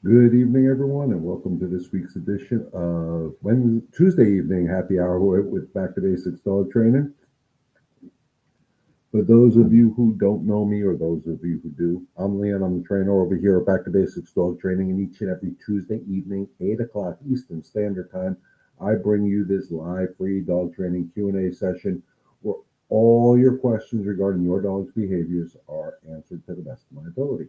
Good evening, everyone, and welcome to this week's edition of Tuesday evening happy hour with Back to Basics Dog Training. For those of you who don't know me, or those of you who do, I'm Leon. I'm the trainer over here at Back to Basics Dog Training, and each and every Tuesday evening, 8 o'clock Eastern Standard Time, I bring you this live free dog training Q&A session where all your questions regarding your dog's behaviors are answered to the best of my ability.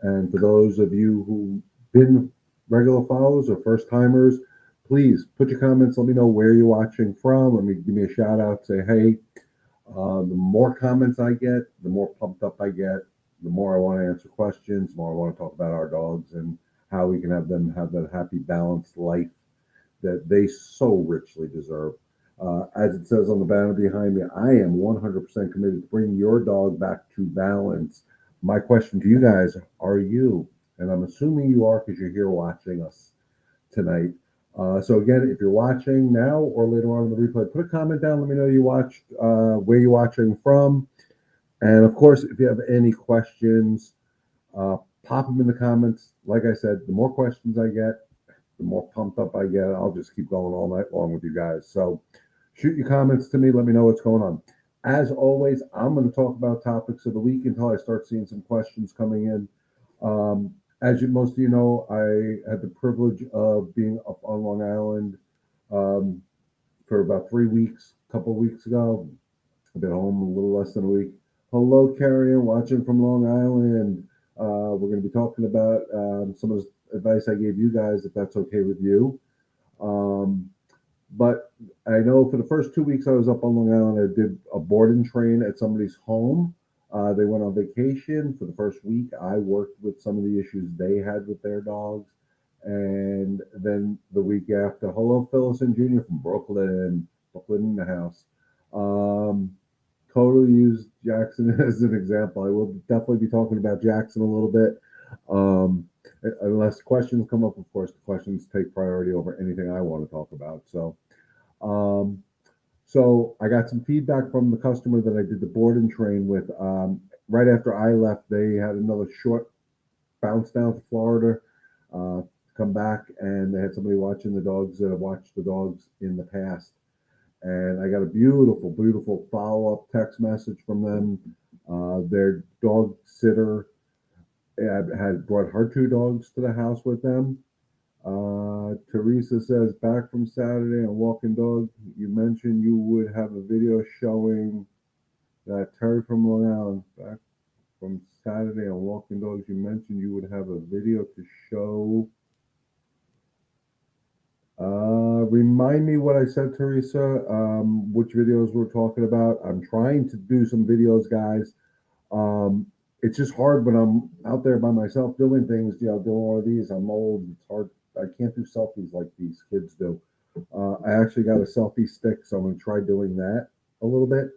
And for those of you who've been regular followers or first timers, please put your comments. Let me know where you're watching from. Let me give me a shout out. Say, hey, the more comments I get, the more pumped up I get, the more I want to answer questions, the more I want to talk about our dogs and how we can have them have that happy, balanced life that they so richly deserve. As it says on the banner behind me, I am 100% committed to bringing your dog back to balance. My question to you guys, are you? And I'm assuming you are because you're here watching us tonight. So again, if you're watching now or later on in the replay, put a comment down. Let me know you watched, where you're watching from. And of course, if you have any questions, pop them in the comments. Like I said, the more questions I get, the more pumped up I get. I'll just keep going all night long with you guys. So shoot your comments to me. Let me know what's going on. As always, I'm going to talk about topics of the week until I start seeing some questions coming in. Most of you know, I had the privilege of being up on Long Island um, for about 3 weeks. A couple of weeks ago, I've been home a little less than a week. Hello, Carrie, watching from Long Island. We're going to be talking about some of the advice I gave you guys, if that's okay with you. Um, but I know for the first 2 weeks I was up on Long Island, I did a board and train at somebody's home. They went on vacation. For the first week, I worked with some of the issues they had with their dogs. And then the week after, hello, Phyllis and Junior from Brooklyn, Brooklyn in the house. Um, totally use Jackson as an example. I will definitely be talking about Jackson a little bit. Um, Unless questions come up, of course, the questions take priority over anything I want to talk about. Um, so I got some feedback from the customer that I did the board and train with. Right after I left, they had another short bounce down to Florida, come back, and they had somebody watching the dogs that have watched the dogs in the past. And I got a beautiful, beautiful follow up text message from them. Their dog sitter had brought her two dogs to the house with them. Teresa says, back from Saturday on Walking Dog, you mentioned you would have a video showing that Terry from Long Island, back from Saturday on Walking Dogs, you mentioned you would have a video to show. Remind me what I said, Teresa, which videos we're talking about. I'm trying to do some videos, guys. Um, it's just hard when I'm out there by myself doing things, doing all of these. I'm old. It's hard. I can't do selfies like these kids do. I actually got a selfie stick, so I'm going to try doing that a little bit.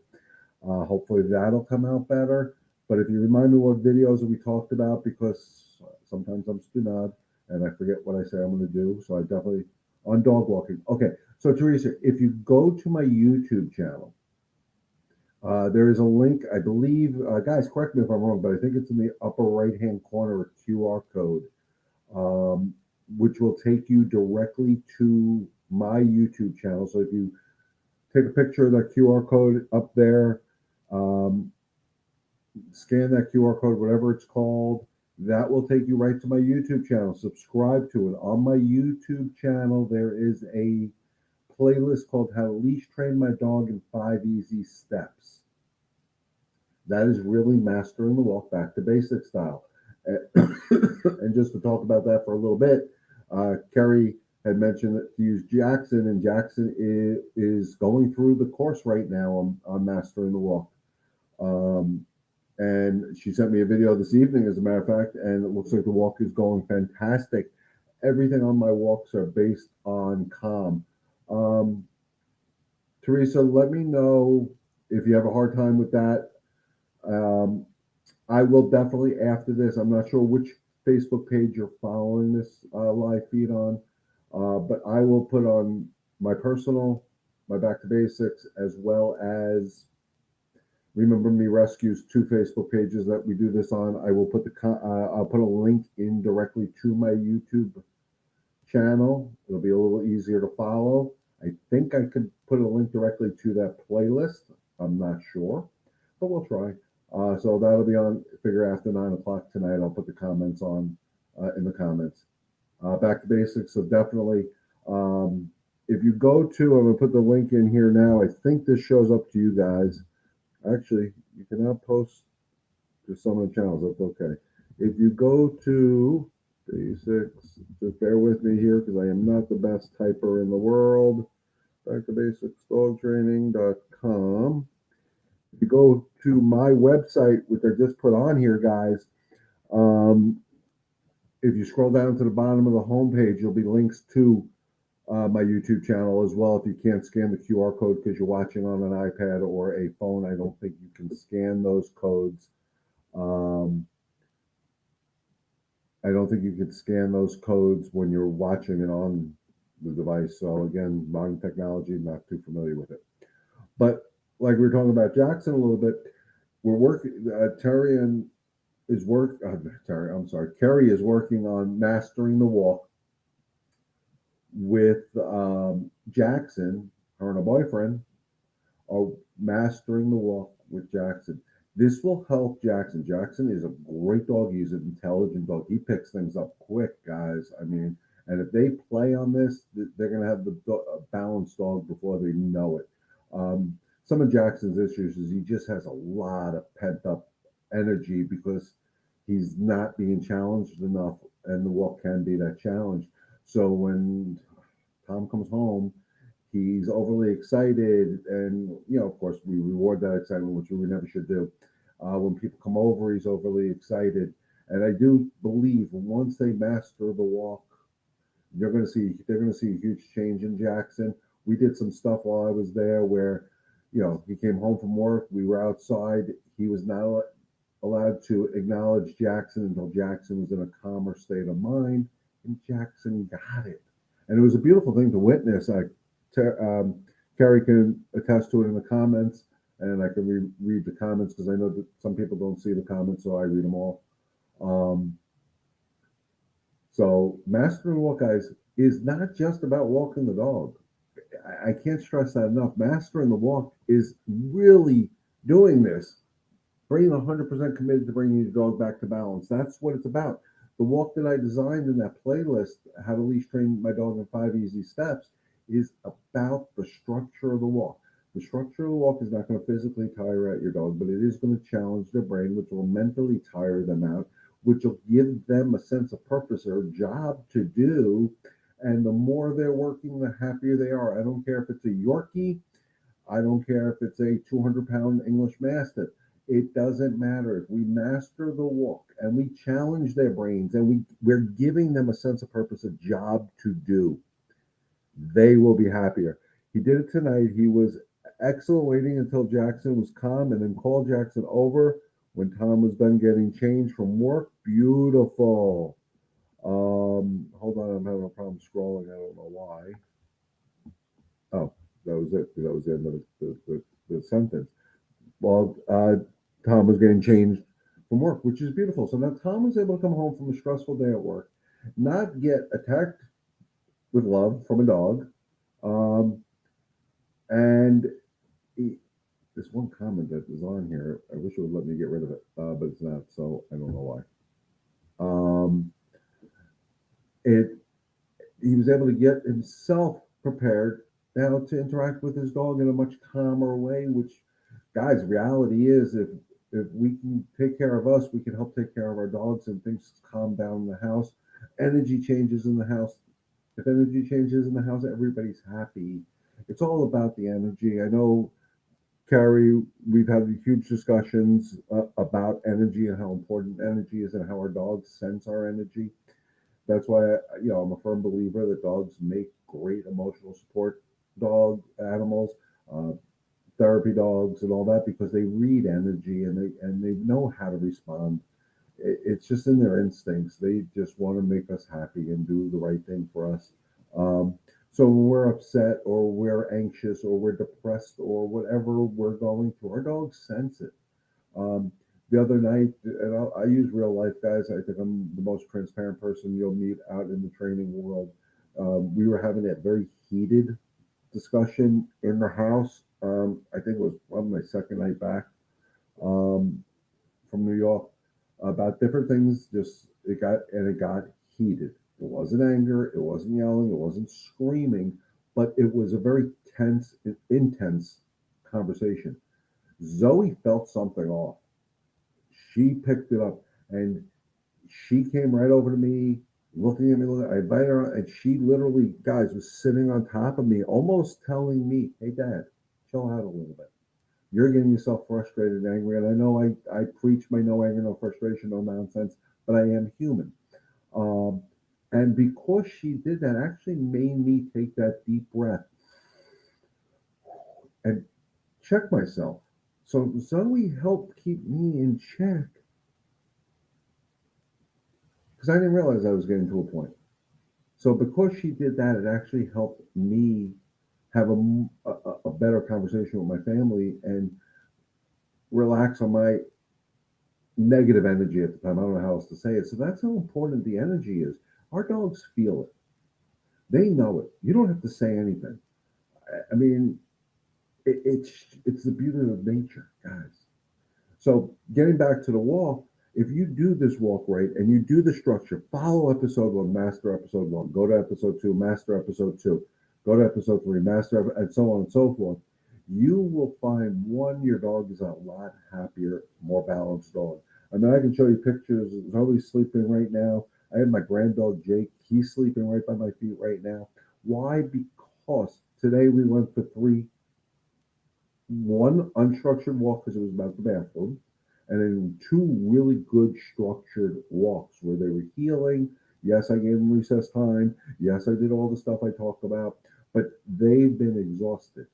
Hopefully that'll come out better. But if you remind me what videos we talked about, because sometimes I'm stunad and I forget what I say I'm going to do. So I definitely, on dog walking. Okay. So Teresa, if you go to my YouTube channel, there is a link, I believe, guys, correct me if I'm wrong, but I think it's in the upper right hand corner, a QR code, um, which will take you directly to my YouTube channel. So if you take a picture of that QR code up there, um, scan that QR code, whatever it's called, that will take you right to my YouTube channel. Subscribe to it. On my YouTube channel, there is a playlist called How to Leash Train My Dog in 5 Easy Steps. That is really mastering the walk back to basic style. And just to talk about that for a little bit, Kerry had mentioned that to use Jackson, and Jackson is going through the course right now on mastering the walk. Um, and she sent me a video this evening, as a matter of fact, and it looks like the walk is going fantastic. Everything on my walks are based on calm. Um, Teresa, let me know if you have a hard time with that. Um, I will definitely, after this, I'm not sure which Facebook page you're following this live feed on, but I will put on my personal, my Back to Basics, as well as Remember Me Rescues, two Facebook pages that we do this on. I will put I'll put a link in directly to my YouTube channel. It'll be a little easier to follow. I think I could put a link directly to that playlist. I'm not sure, but we'll try. So that'll be on figure after 9 o'clock tonight. I'll put the comments on in the comments. Back to basics. So definitely, um, if you go to, I'm gonna put the link in here now. I think this shows up to you guys. Actually, you can now post to some of the channels. That's okay. If you go to basics, just bear with me here because I am not the best typer in the world. Back to basics dogtraining.com. If you go to my website, which I just put on here, guys, um, if you scroll down to the bottom of the homepage, there'll be links to my YouTube channel as well. If you can't scan the QR code because you're watching on an iPad or a phone, I don't think you can scan those codes. Um, I don't think you can scan those codes when you're watching it on the device. So again, modern technology, not too familiar with it. But like we were talking about Jackson a little bit, we're working. Terry and is work. Terry, I'm sorry. Kerry is working on mastering the walk with Jackson. Her and her boyfriend are mastering the walk with Jackson. This will help Jackson. Jackson is a great dog. He's an intelligent dog. He picks things up quick, guys. I mean, and if they play on this, they're going to have the balanced dog before they know it. Some of Jackson's issues is he just has a lot of pent up energy because he's not being challenged enough, and the walk can be that challenge. So when Tom comes home, he's overly excited, and of course, we reward that excitement, which we never should do. When people come over, he's overly excited, and I do believe once they master the walk, they're going to see a huge change in Jackson. We did some stuff while I was there where, he came home from work. We were outside. He was not allowed to acknowledge Jackson until Jackson was in a calmer state of mind, and Jackson got it. And it was a beautiful thing to witness. Carrie can attest to it in the comments, and I can read the comments because I know that some people don't see the comments, so I read them all. So mastering walk, guys, is not just about walking the dog. I can't stress that enough. Mastering the walk is really doing this, being 100% committed to bringing your dog back to balance. That's what it's about. The walk that I designed in that playlist, How to Leash Train My Dog in 5 Easy Steps, is about the structure of the walk. The structure of the walk is not going to physically tire out your dog, but it is going to challenge their brain, which will mentally tire them out, which will give them a sense of purpose or a job to do. And the more they're working, the happier they are. I don't care if it's a Yorkie. I don't care if it's a 200-pound English Mastiff. It doesn't matter. If we master the walk and we challenge their brains and we're giving them a sense of purpose, a job to do, they will be happier. He did it tonight. He was excellent waiting until Jackson was calm and then called Jackson over when Tom was done getting changed from work. Beautiful. Hold on, I'm having a problem scrolling. I don't know why. Oh, that was it. That was the end of the sentence. Well, Tom was getting changed from work, which is beautiful. So now Tom was able to come home from a stressful day at work, not get attacked with love from a dog, and this one comment that is on here, I wish it would let me get rid of it, but it's not, so I don't know why. It He was able to get himself prepared now to interact with his dog in a much calmer way. Which, guys, reality is if we can take care of us, we can help take care of our dogs, and things calm down in the house. Energy changes in the house. If energy changes in the house, everybody's happy. It's all about the energy. I know, Carrie, we've had huge discussions about energy and how important energy is and how our dogs sense our energy. That's why I'm a firm believer that dogs make great emotional support dog animals, uh, therapy dogs, and all that because they read energy and they know how to respond. It's just in their instincts. They just want to make us happy and do the right thing for us. Um, So when we're upset or we're anxious or we're depressed or whatever we're going through, our dogs sense it. Um, the other night, and I use real life guys. I think I'm the most transparent person you'll meet out in the training world. We were having that very heated discussion in the house. I think it was on my second night back um, from New York about different things. Just it got heated. It wasn't anger. It wasn't yelling. It wasn't screaming, but it was a very tense, intense conversation. Zoe felt something off. She picked it up and she came right over to me, looking at me. I invited her, and she literally, guys, was sitting on top of me, almost telling me, "Hey, Dad, chill out a little bit. You're getting yourself frustrated and angry." And I know I preach my no anger, no frustration, no nonsense, but I am human. Um, and because she did that, actually made me take that deep breath and check myself. So Zoe helped keep me in check because I didn't realize I was getting to a point. So because she did that, it actually helped me have a better conversation with my family and relax on my negative energy at the time. I don't know how else to say it. So that's how important the energy is. Our dogs feel it. They know it. You don't have to say anything. I mean, it's the beauty of nature, guys. So getting back to the walk, if you do this walk right and you do the structure, follow episode one, master episode one, go to episode two, master episode two, go to episode three, master, and so on and so forth, you will find one, your dog is a lot happier, more balanced dog. I mean, I can show you pictures. Zoe's sleeping right now. I have my grand dog Jake. He's sleeping right by my feet right now. Why? Because today we went for three, one unstructured walk because it was about the bathroom, and then two really good structured walks where they were healing. Yes, I gave them recess time. Yes, I did all the stuff I talked about, but they've been exhausted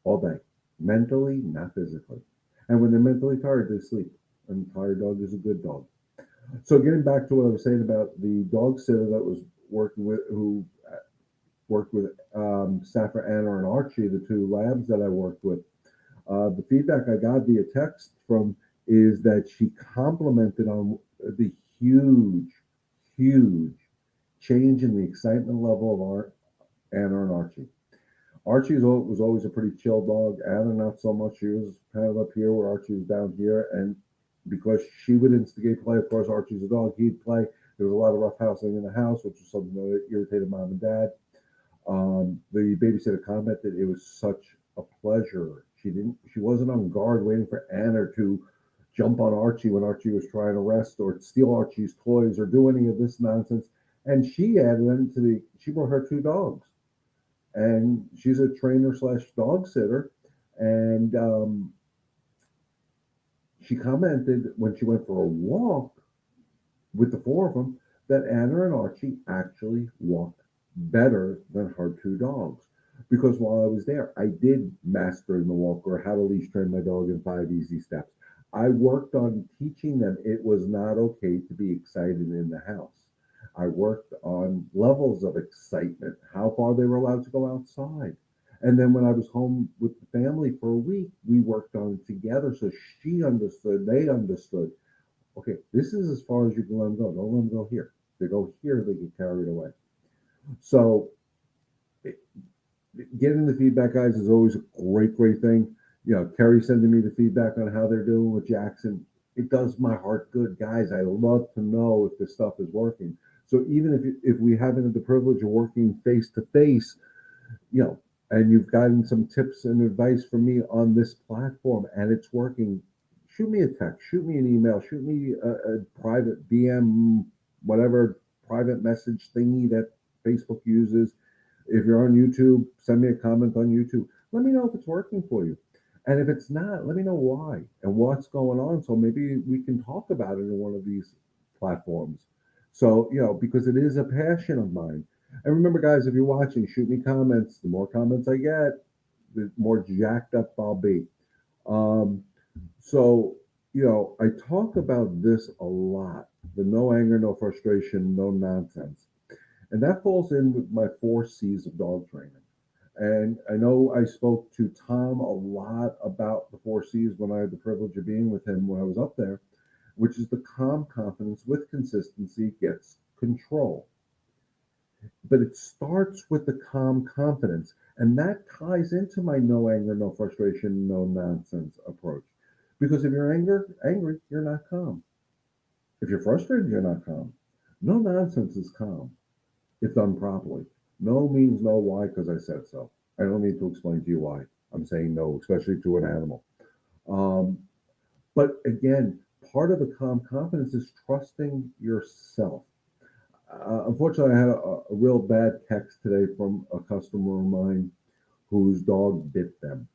all day, mentally, not physically. And when they're mentally tired, they sleep. And a tired dog is a good dog. So getting back to what I was saying about the dog sitter that was working with, who worked with Saffron, Anna, and Archie, the two labs that I worked with. The feedback I got via text from is that she complimented on the huge, huge change in the excitement level of Anna and Archie. Archie was always a pretty chill dog. Anna, not so much. She was kind of up here where Archie was down here. And because she would instigate play, of course, Archie's a dog, he'd play. There was a lot of roughhousing in the house, which was something that irritated mom and dad. The babysitter commented it was such a pleasure. She wasn't on guard waiting for Anna to jump on Archie when Archie was trying to rest or steal Archie's toys or do any of this nonsense. And she added into she brought her two dogs. And she's a trainer slash dog sitter. And she commented when she went for a walk with the four of them that Anna and Archie actually walked better than her two dogs. Because while I was there, I did master in the walk or how to leash train my dog in 5 easy steps. I worked on teaching them it was not okay to be excited in the house. I worked on levels of excitement, how far they were allowed to go outside. And then when I was home with the family for a week, we worked on it together. So she understood, they understood. Okay, this is as far as you can let them go. Don't let them go here. If they go here, they get carried away. So getting the feedback, guys, is always a great thing. You know, Kerry sending me the feedback on how they're doing with Jackson. It does my heart good, guys. I love to know if this stuff is working. So even if we haven't the privilege of working face to face, you know, and you've gotten some tips and advice from me on this platform and it's working, shoot me a text, shoot me an email, shoot me a private DM, whatever private message thingy that Facebook uses. If you're on YouTube, send me a comment on YouTube. Let me know if it's working for you. And if it's not, let me know why and what's going on. So maybe we can talk about it in one of these platforms. So, you know, because it is a passion of mine. And remember, guys, if you're watching, shoot me comments. The more comments I get, the more jacked up I'll be. Um, so, you know, I talk about this a lot, the no anger, no frustration, no nonsense. And that falls in with my 4 C's of dog training. And I know I spoke to Tom a lot about the 4 C's when I had the privilege of being with him when I was up there, which is the calm confidence with consistency gets control. But it starts with the calm confidence. And that ties into my no anger, no frustration, no nonsense approach. Because if you're angry, you're not calm. If you're frustrated, you're not calm. No nonsense is calm if done properly. No means no. Why? Because I said so. I don't need to explain to you why. I'm saying no, especially to an animal. Um, but again, part of the calm confidence is trusting yourself. Unfortunately, I had a real bad text today from a customer of mine whose dog bit them,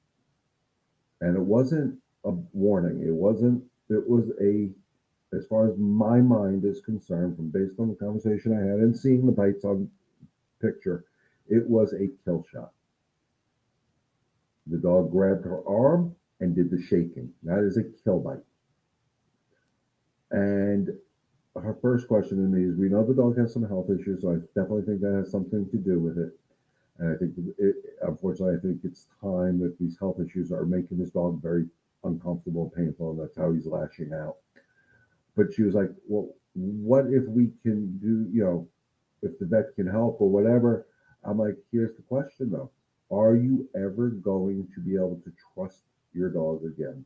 and it wasn't a warning. It wasn't. It was a, as far as my mind is concerned, from based on the conversation I had and seeing the bites on picture, it was a kill shot. The dog grabbed her arm and did the shaking. That is a kill bite. And her first question to me is, we know the dog has some health issues, so I definitely think that has something to do with it. And I think, unfortunately, I think it's time that these health issues are making this dog very uncomfortable and painful, and that's how he's lashing out. But she was like, well, what if we can do, if the vet can help or whatever? I'm like, here's the question though. Are you ever going to be able to trust your dog again?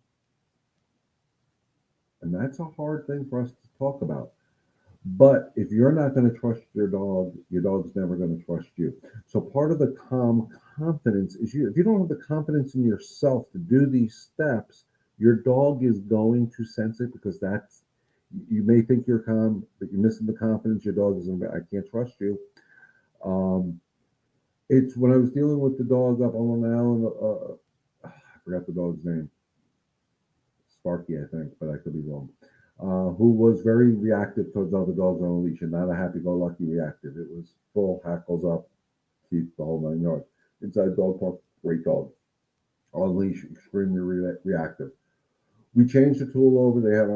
And that's a hard thing for us to talk about. But if you're not going to trust your dog's never going to trust you. So part of the calm confidence is you. If you don't have the confidence in yourself to do these steps, your dog is going to sense it because that's, you may think you're calm, but you're missing the confidence. Your dog is, I can't trust you. Um, it's when I was dealing with the dog up on Long Island. I forgot the dog's name. Sparky, I think, but I could be wrong. Who was very reactive towards other dogs on a leash and not a happy-go-lucky reactive. It was full hackles up, teeth, the whole 9 yards. Inside dog park, great dog. On leash, extremely reactive. We changed the tool over. They had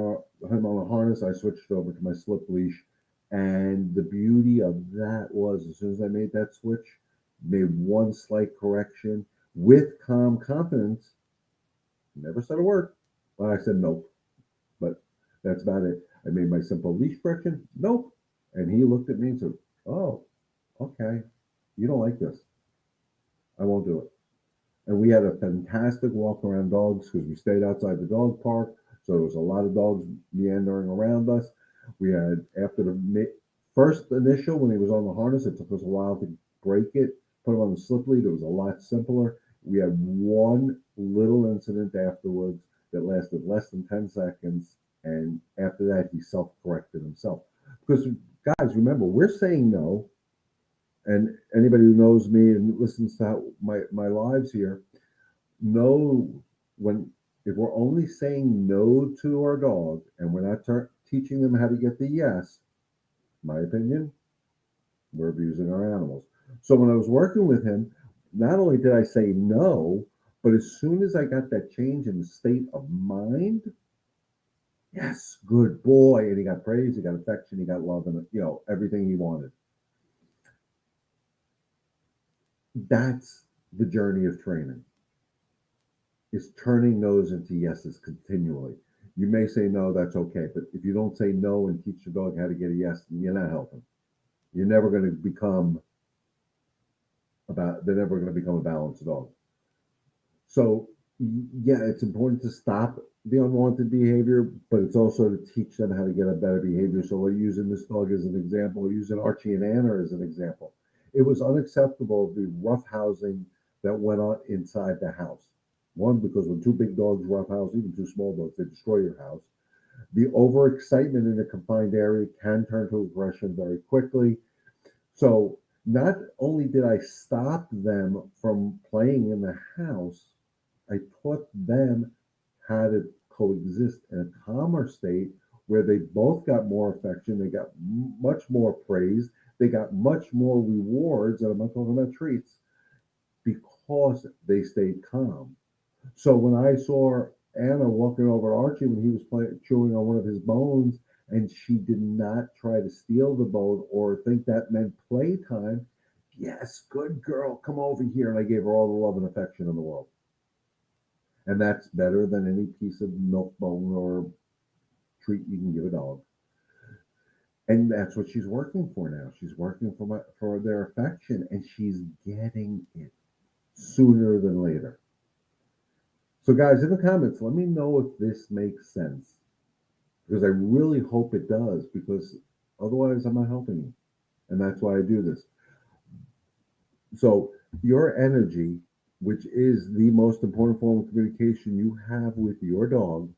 him on a harness. I switched over to my slip leash. And the beauty of that was, as soon as I made that switch, made one slight correction with calm confidence, never said a word. But I said nope. But that's about it. I made my simple leash correction. Nope. And he looked at me and said, oh, okay. You don't like this. I won't do it. And we had a fantastic walk around dogs because we stayed outside the dog park. So there was a lot of dogs meandering around us. We had, after the first initial, when he was on the harness, it took us a while to break it, put him on the slip lead. It was a lot simpler. We had one little incident afterwards that lasted less than 10 seconds. And after that, he self corrected himself. Because, guys, remember, we're saying no. And anybody who knows me and listens to my lives here know when, if we're only saying no to our dog and we're not teaching them how to get the yes, my opinion, we're abusing our animals. So when I was working with him, not only did I say no, but as soon as I got that change in the state of mind, yes, good boy. And he got praise, he got affection, he got love, and everything he wanted. That's the journey of training, is turning no's into yeses continually. You may say no, that's okay. But if you don't say no and teach your dog how to get a yes, then you're not helping. You're never going to become they're never going to become a balanced dog. So yeah, it's important to stop the unwanted behavior, but it's also to teach them how to get a better behavior. So we're using this dog as an example. We're using Archie and Anna as an example. It was unacceptable, the rough housing that went on inside the house. One, because when two big dogs rough house, even two small dogs, they destroy your house. The overexcitement in a confined area can turn to aggression very quickly. So not only did I stop them from playing in the house, I taught them how to coexist in a calmer state where they both got more affection, they got much more praise, they got much more rewards, and I'm not talking about treats, because they stayed calm. So when I saw Anna walking over Archie when he was chewing on one of his bones, And she did not try to steal the bone or think that meant playtime. Yes, good girl, come over here. And I gave her all the love and affection in the world. And that's better than any piece of milk bone or treat you can give a dog. And that's what she's working for now. She's working for their affection, and she's getting it sooner than later. So, guys, in the comments, let me know if this makes sense because I really hope it does. Because otherwise, I'm not helping you, and that's why I do this. So, your energy, which is the most important form of communication you have with your dog,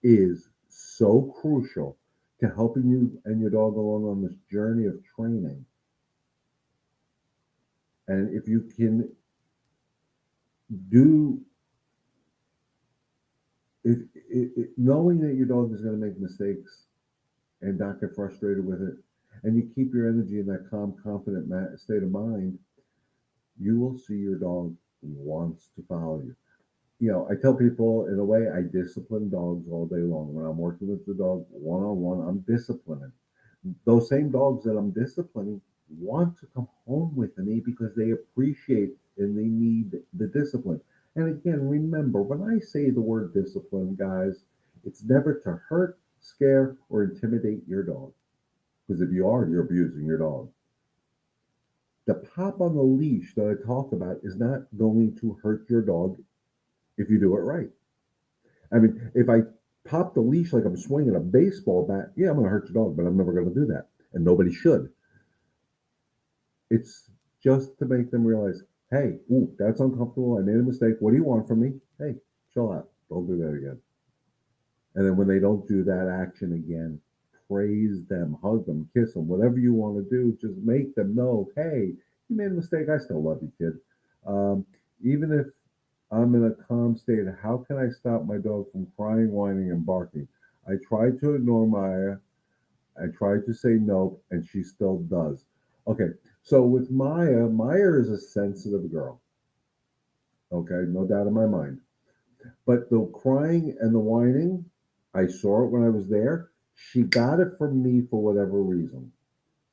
is so crucial to helping you and your dog along on this journey of training. And if you can do knowing that your dog is going to make mistakes and not get frustrated with it, and you keep your energy in that calm, confident state of mind, you will see your dog wants to follow you. I tell people in a way, I discipline dogs all day long. When I'm working with the dog one on one, I'm disciplining. Those same dogs that I'm disciplining want to come home with me because they appreciate and they need the discipline. And again, remember, when I say the word discipline, guys, it's never to hurt, scare, or intimidate your dog. Because if you are, you're abusing your dog. The pop on the leash that I talk about is not going to hurt your dog if you do it right. I mean, if I pop the leash like I'm swinging a baseball bat, yeah, I'm going to hurt your dog, but I'm never going to do that. And nobody should. It's just to make them realize, hey, ooh, that's uncomfortable. I made a mistake. What do you want from me? Hey, chill out. Don't do that again. And then when they don't do that action again, praise them, hug them, kiss them, whatever you want to do. Just make them know, hey, you made a mistake. I still love you, kid. Um, Even if I'm in a calm state, how can I stop my dog from crying, whining, and barking? I try to ignore Maya. I try to say no, and she still does. Okay, so with Maya, Maya is a sensitive girl. Okay, no doubt in my mind. But the crying and the whining, I saw it when I was there. She got it from me for whatever reason.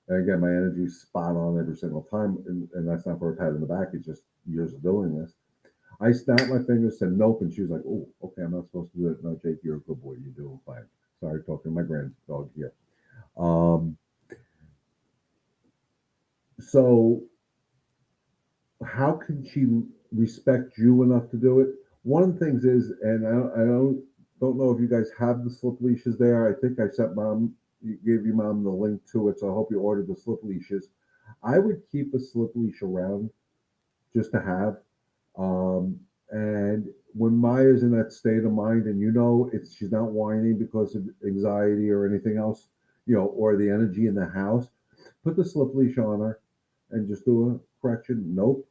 And again, my energy is spot on every single time, and that's not for a pat in the back. It's just years of doing this. I snapped my fingers, said nope, and she was like, "Oh, okay, I'm not supposed to do it." No, Jake, you're a good boy. You're doing fine. Sorry, talking to my grand dog here. Um, so how can she respect you enough to do it? One of the things is, and I don't know if you guys have the slip leashes there. I think I sent mom, gave you mom the link to it, so I hope you ordered the slip leashes. I would keep a slip leash around just to have. And when Maya's in that state of mind, and it's she's not whining because of anxiety or anything else, or the energy in the house, put the slip leash on her and just do a correction. Nope.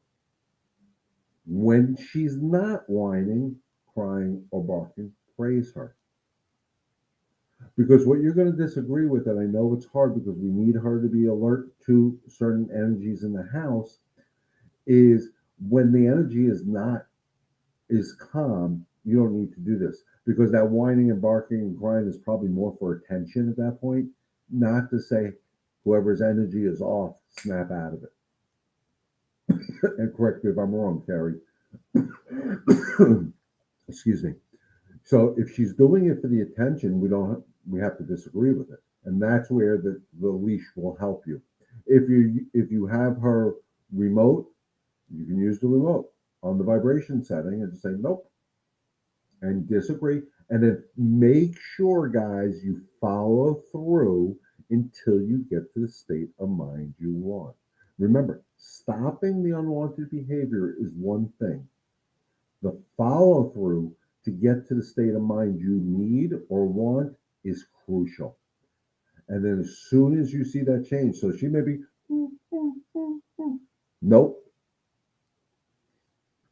When she's not whining, crying, or barking, praise her. Because what you're going to disagree with, and I know it's hard because we need her to be alert to certain energies in the house, is when the energy is calm, you don't need to do this. Because that whining and barking and crying is probably more for attention at that point, not to say whoever's energy is off, snap out of it. And correct me if I'm wrong, Carrie. Excuse me. So if she's doing it for the attention, we have to disagree with it, and that's where the leash will help you. If you have her remote, you can use the remote on the vibration setting and just say nope and disagree, and then make sure, guys, you follow through until you get to the state of mind you want. Remember, stopping the unwanted behavior is one thing. The follow through to get to the state of mind you need or want is crucial. And then as soon as you see that change, so she may be, nope,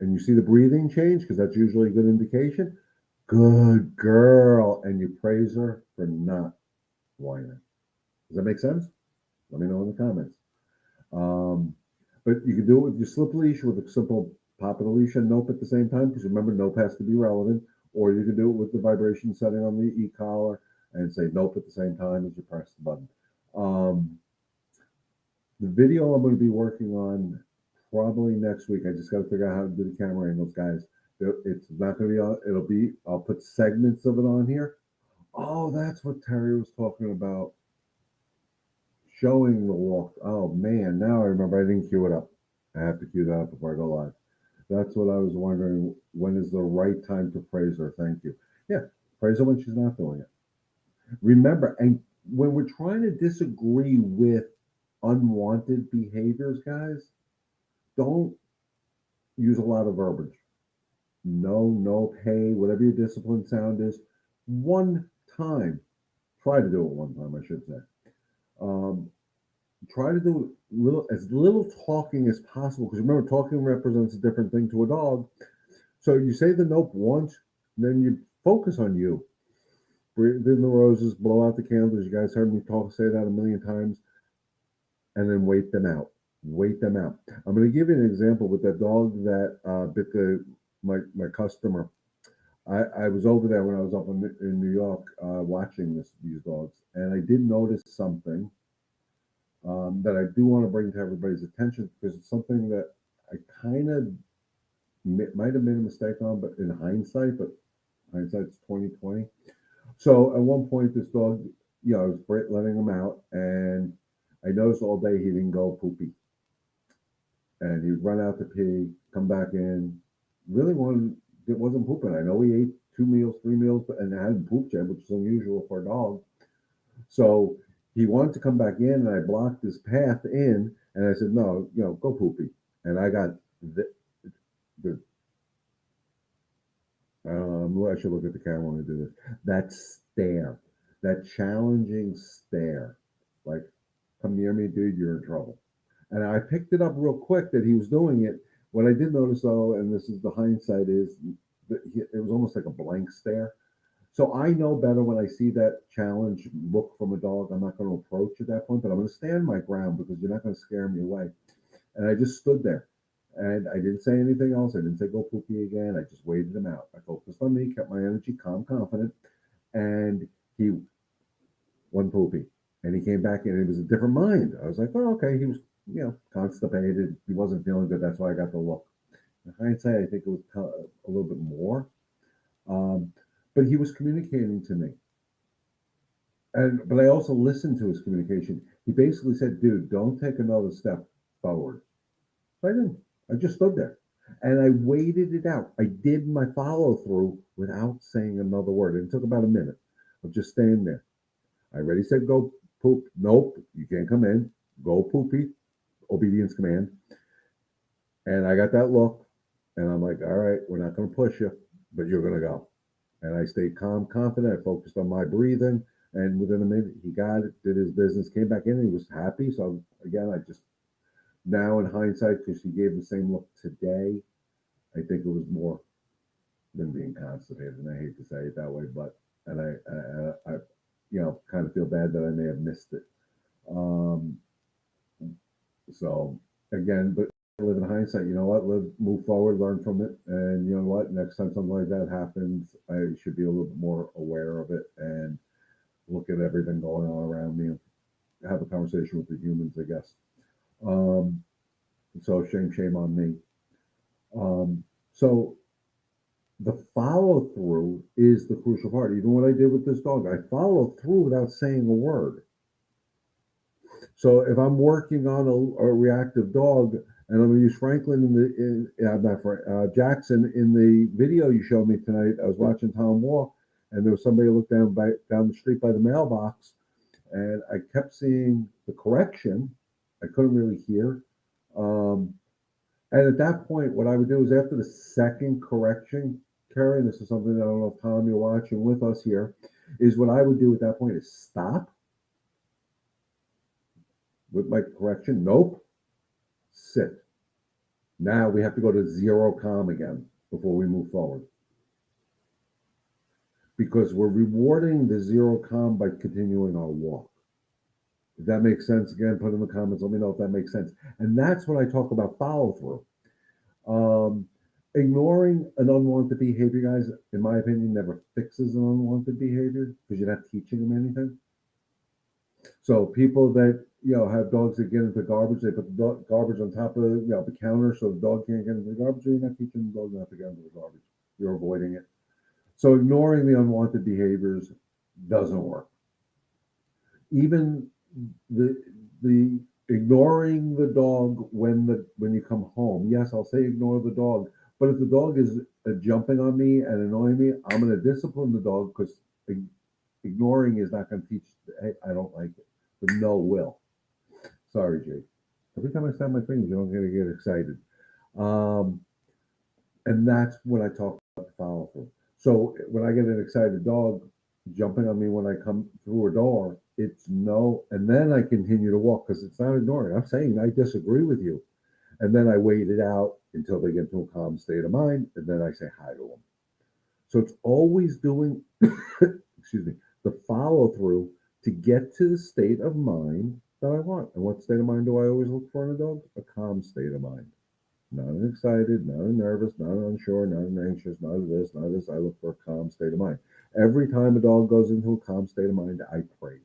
and you see the breathing change, because that's usually a good indication, good girl, and you praise her for not whining. Does that make sense? Let me know in the comments. Um, but you can do it with your slip leash with a simple pop of the leash and nope at the same time, because remember, nope has to be relevant. Or you can do it with the vibration setting on the e-collar and say nope at the same time as you press the button. Um, the video I'm going to be working on probably next week. I just got to figure out how to do the camera angles, guys. It's not going to be on. It'll be. I'll put segments of it on here. Oh, that's what Terry was talking about. Showing the walk. Oh man, now I remember. I didn't cue it up. I have to cue that up before I go live. That's what I was wondering. When is the right time to praise her? Thank you. Yeah, praise her when she's not doing it. Remember, and when we're trying to disagree with unwanted behaviors, guys, don't use a lot of verbiage. No, no, hey, whatever your discipline sound is, one time. Try to do it one time, I should say. Um, Try to do as little talking as possible because remember, talking represents a different thing to a dog. So you say the nope once, then you focus on you. Breathe in the roses, blow out the candles. You guys heard me say that a million times, and then wait them out. Wait them out. I'm going to give you an example with that dog that bit my customer. I was over there when I was up in New York watching these dogs, and I did notice something that I do want to bring to everybody's attention because it's something that I kind of might have made a mistake on, but in hindsight, but hindsight's 2020. So at one point, this dog, I was letting him out, and I noticed all day he didn't go poopy, and he'd run out to pee, come back in. Really it wasn't pooping. I know he ate 2 meals, 3 meals, but and hadn't pooped yet, which is unusual for a dog. So he wanted to come back in, and I blocked his path in, and I said, "No, go poopy." And I got the I should look at the camera when I do this. That stare, that challenging stare, like, "Come near me, dude, you're in trouble." And I picked it up real quick that he was doing it. What I did notice, though, and this is the hindsight, is that it was almost like a blank stare. So I know better when I see that challenge look from a dog. I'm not going to approach at that point, but I'm going to stand my ground because you're not going to scare me away. And I just stood there. And I didn't say anything else. I didn't say go poopy again. I just waited him out. I focused on me, kept my energy calm, confident, and he went poopy. And he came back in. It was a different mind. I was like, oh, okay. He was, constipated. He wasn't feeling good. That's why I got the look. In hindsight, I think it was a little bit more. Um, but he was communicating to me. But I also listened to his communication. He basically said, dude, don't take another step forward. So I didn't. I just stood there. And I waited it out. I did my follow through without saying another word. It took about a minute of just staying there. I already said go poop. Nope, you can't come in. Go poopy. Obedience command. And I got that look. And I'm like, all right, we're not going to push you, but you're going to go. And I stayed calm, confident. I focused on my breathing. And within a minute, he got it, did his business, came back in, and he was happy. So again, I just, now in hindsight, because he gave the same look today, I think it was more than being constipated. And I hate to say it that way, but, and I kind of feel bad that I may have missed it. So again, but live in hindsight, you know what, move forward, learn from it. And you know what, next time something like that happens, I should be a little bit more aware of it and look at everything going on around me and have a conversation with the humans, I guess. So shame on me. So the follow through is the crucial part. Even what I did with this dog, I followed through without saying a word. So if I'm working on a reactive dog, and I'm going to use Franklin Jackson in the video you showed me tonight. I was watching Tom walk, and there was somebody who looked down the street by the mailbox, and I kept seeing the correction. I couldn't really hear. And at that point, what I would do is after the second correction, Carrie, and this is something that I don't know if Tom, you're watching with us here, is what I would do at that point is stop with my correction. Nope. Sit. Now we have to go to zero calm again before we move forward. Because we're rewarding the zero calm by continuing our walk. If that makes sense, again, put in the comments, let me know if that makes sense. And that's when I talk about follow through. ignoring an unwanted behavior, guys, in my opinion, never fixes an unwanted behavior because you're not teaching them anything. So people that have dogs that get into garbage, they put the garbage on top of the counter so the dog can't get into the garbage. You're not teaching the dog not to get into the garbage. You're avoiding it. So ignoring the unwanted behaviors doesn't work. Even the ignoring the dog when you come home. Yes, I'll say ignore the dog, but if the dog is jumping on me and annoying me, I'm going to discipline the dog because ignoring is not going to teach. Hey, I don't like it. The no will. Sorry, Jake. Every time I snap my fingers, you're going to get excited. Um, and that's when I talk about the follow through. So when I get an excited dog jumping on me when I come through a door, it's no, and then I continue to walk because it's not ignoring. I'm saying I disagree with you, and then I wait it out until they get to a calm state of mind, and then I say hi to them. So it's always doing, excuse me, the follow through to get to the state of mind that I want. And what state of mind do I always look for in a dog? A calm state of mind. Not an excited, not an nervous, not an unsure, not an anxious, not a this, not a this. I look for a calm state of mind. Every time a dog goes into a calm state of mind, I praise.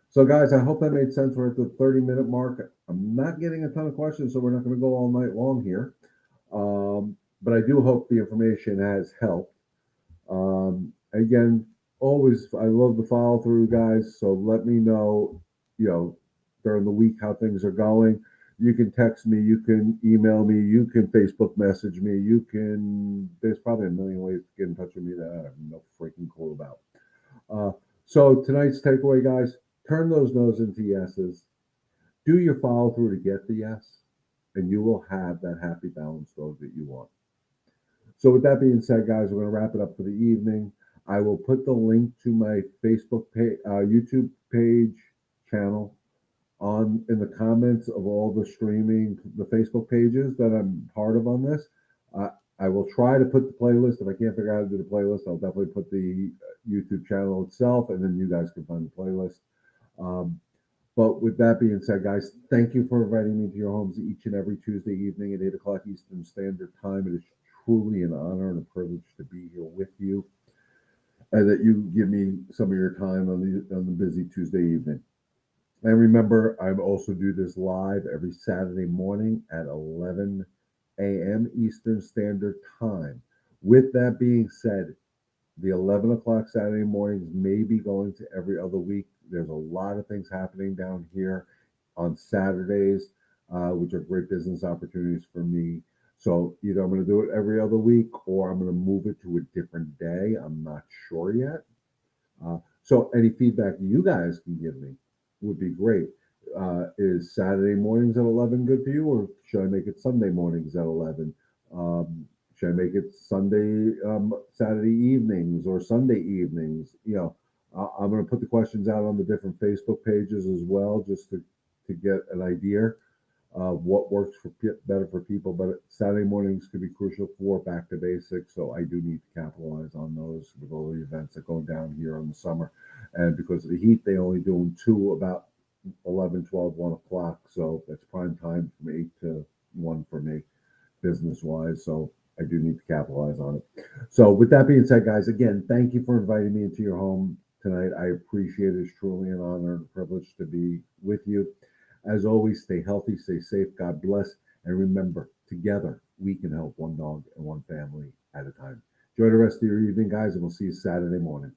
So, guys, I hope that made sense. We're at the 30-minute mark. I'm not getting a ton of questions, so we're not going to go all night long here. But I do hope the information has helped. Again, always, I love the follow through, guys. So let me know, you know, during the week how things are going. You can text me, you can email me, you can Facebook message me, there's probably a million ways to get in touch with me that I have no freaking clue about. Uh, so tonight's takeaway, guys, turn those no's into yeses. Do your follow through to get the yes, and you will have that happy, balanced dog that you want. So, with that being said, guys, we're going to wrap it up for the evening. I will put the link to my Facebook page, YouTube page, channel on in the comments of all the Facebook pages that I'm part of on this. Uh, I will try to put the playlist. If I can't figure out how to do the playlist, I'll definitely put the YouTube channel itself, and then you guys can find the playlist. Um, but with that being said, guys, thank you for inviting me to your homes each and every Tuesday evening at 8 o'clock Eastern Standard Time. It is truly an honor and a privilege to be here with you, and that you give me some of your time on the busy Tuesday evening. And remember, I also do this live every Saturday morning at 11 a.m. Eastern Standard Time. With that being said, the 11 o'clock Saturday mornings may be going to every other week. There's a lot of things happening down here on Saturdays, which are great business opportunities for me. So either I'm going to do it every other week or I'm going to move it to a different day. I'm not sure yet. So any feedback you guys can give me would be great. Is Saturday mornings at 11 good for you, or should I make it Sunday mornings at 11? Should I make it Saturday evenings or Sunday evenings? I'm going to put the questions out on the different Facebook pages as well, just to get an idea of what works better for people. But Saturday mornings could be crucial for back to basics, so I do need to capitalize on those with all the events that go down here in the summer. And because of the heat, they only do them two about 11, 12, 1 o'clock. So that's prime time from 8 to 1 for me, business wise. So I do need to capitalize on it. So with that being said, guys, again, thank you for inviting me into your home tonight. I appreciate it. It's truly an honor and a privilege to be with you. As always, stay healthy, stay safe. God bless. And remember, together, we can help one dog and one family at a time. Enjoy the rest of your evening, guys, and we'll see you Saturday morning.